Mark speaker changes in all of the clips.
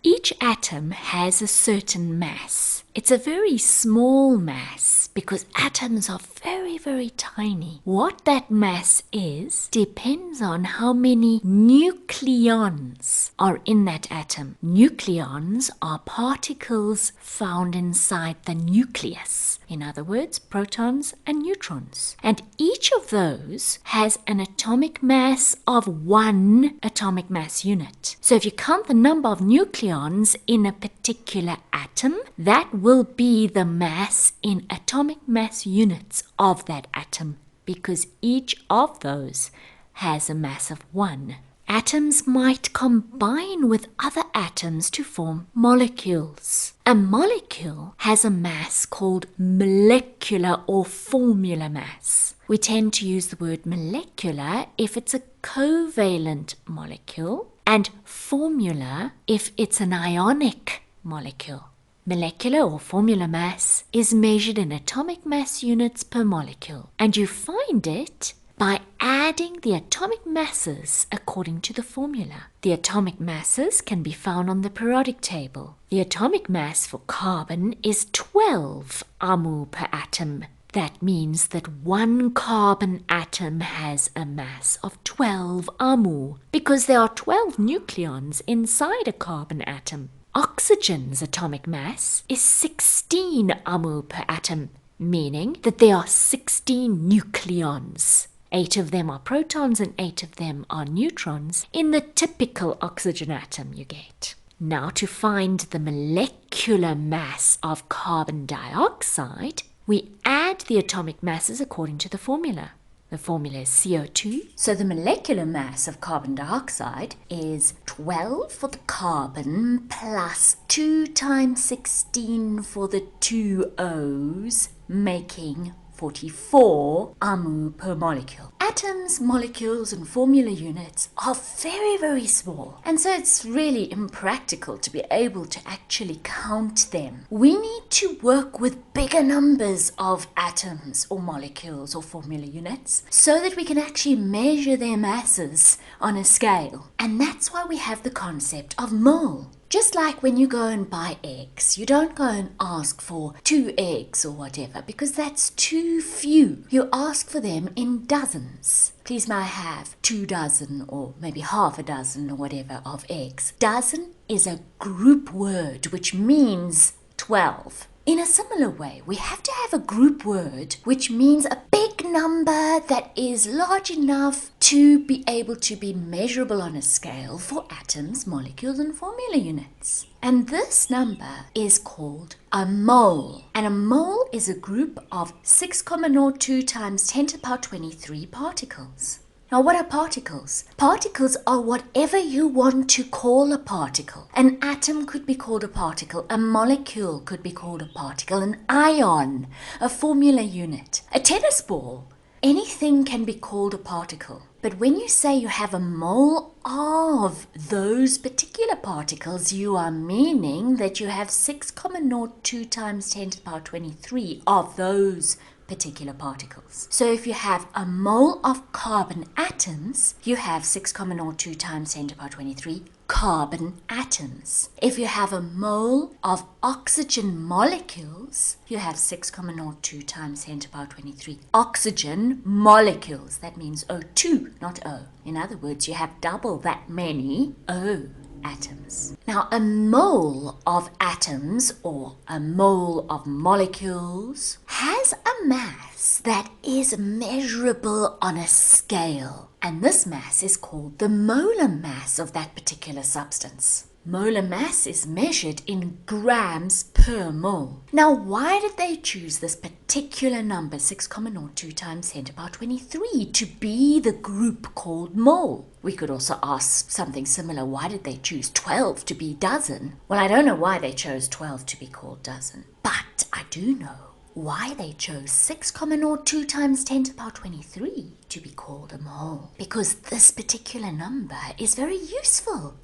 Speaker 1: Each atom has a certain mass. It's a very small mass because atoms are very, very tiny. What that mass is depends on how many nucleons are in that atom. Nucleons are particles found inside the nucleus. In other words, protons and neutrons. And each of those has an atomic mass of 1 atomic mass unit. So if you count the number of nucleons in a particular atom, that will be the mass in atomic mass units of that atom, because each of those has a mass of 1. Atoms might combine with other atoms to form molecules. A molecule has a mass called molecular or formula mass. We tend to use the word molecular if it's a covalent molecule, and formula if it's an ionic molecule. Molecular or formula mass is measured in atomic mass units per molecule, and you find it by adding the atomic masses according to the formula. The atomic masses can be found on the periodic table. The atomic mass for carbon is 12 Amu per atom. That means that 1 carbon atom has a mass of 12 Amu, because there are 12 nucleons inside a carbon atom. Oxygen's atomic mass is 16 Amu per atom, meaning that there are 16 nucleons. 8 of them are protons and 8 of them are neutrons in the typical oxygen atom you get. Now, to find the molecular mass of carbon dioxide, we add the atomic masses according to the formula. The formula is CO2. So the molecular mass of carbon dioxide is 12 for the carbon plus 2 times 16 for the 2 O's, making 44 Amu per molecule. Atoms, molecules, and formula units are very, very small, and so it's really impractical to be able to actually count them. We need to work with bigger numbers of atoms or molecules or formula units so that we can actually measure their masses on a scale. And that's why we have the concept of mole. Just like when you go and buy eggs, you don't go and ask for 2 eggs or whatever, because that's too few. You ask for them in dozens. Please may I have 2 dozen or maybe half a dozen or whatever of eggs. Dozen is a group word which means 12. In a similar way, we have to have a group word which means a big number that is large enough to be able to be measurable on a scale for atoms, molecules, and formula units. And this number is called a mole. And a mole is a group of 6,02 times 10 to the power 23 particles. Now, what are particles? Particles are whatever you want to call a particle. An atom could be called a particle, a molecule could be called a particle, an ion, a formula unit, a tennis ball. Anything can be called a particle. But when you say you have a mole of those particular particles, you are meaning that you have 6,02 times 10 to the power 23 of those particular particles. So if you have a mole of carbon atoms, you have 6,02 times 10 to the power 23 carbon atoms. If you have a mole of oxygen molecules, you have 6,02 times 10 to the power 23 oxygen molecules. That means O2, not O. In other words, you have double that many O atoms. Now, a mole of atoms or a mole of molecules has a mass that is measurable on a scale, and this mass is called the molar mass of that particular substance. Molar mass is measured in grams per mole. Now, why did they choose this particular number, 6,02 times 10 to the power 23, to be the group called mole? We could also ask something similar. Why did they choose 12 to be dozen? Well, I don't know why they chose 12 to be called dozen, but I do know why they chose 6,02 times 10 to the power 23 to be called a mole. Because this particular number is very useful.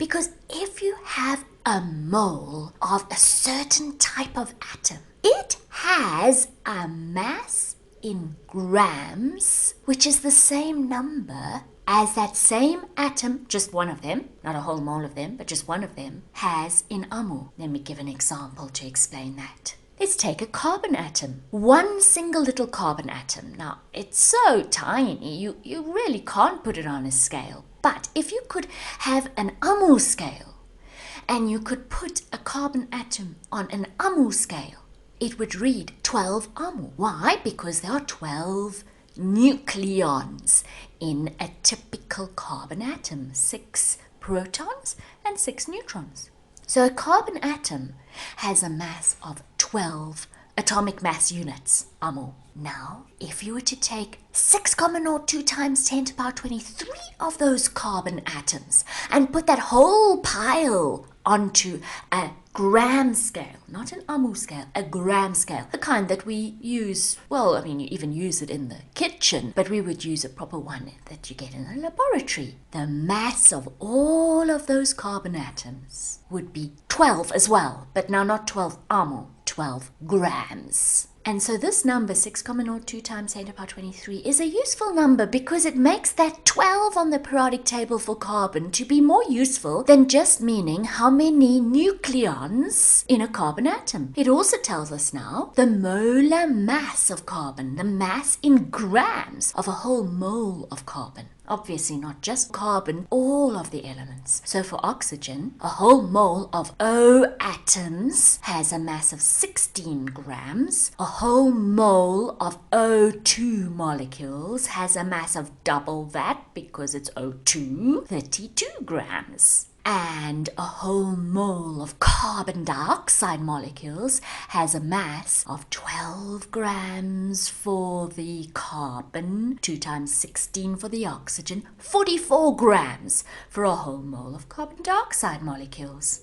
Speaker 1: Because if you have a mole of a certain type of atom, it has a mass in grams, which is the same number as that same atom, just one of them, not a whole mole of them, but just one of them, has in Amu. Let me give an example to explain that. Let's take a carbon atom. One single little carbon atom. Now, it's so tiny, you really can't put it on a scale. But if you could have an Amu scale, and you could put a carbon atom on an Amu scale, it would read 12 Amu. Why? Because there are 12 nucleons in a typical carbon atom. 6 protons and 6 neutrons. So a carbon atom has a mass of 12 atomic mass units, Amu. Now, if you were to take 6,02 times 10 to the power 23 of those carbon atoms and put that whole pile onto a gram scale, not an Amu scale, a gram scale, the kind that we use, well, I mean, you even use it in the kitchen, but we would use a proper one that you get in a laboratory. The mass of all of those carbon atoms would be 12 as well, but now not 12 Amu, 12 grams. And so this number, 6,02 times 10 to the power 23, is a useful number because it makes that 12 on the periodic table for carbon to be more useful than just meaning how many nucleons in a carbon atom. It also tells us now the molar mass of carbon, the mass in grams of a whole mole of carbon. Obviously not just carbon, all of the elements. So for oxygen, a whole mole of O atoms has a mass of 16 grams. A whole mole of O2 molecules has a mass of double that because it's O2, 32 grams. And a whole mole of carbon dioxide molecules has a mass of 12 grams for the carbon, 2 times 16 for the oxygen, 44 grams for a whole mole of carbon dioxide molecules.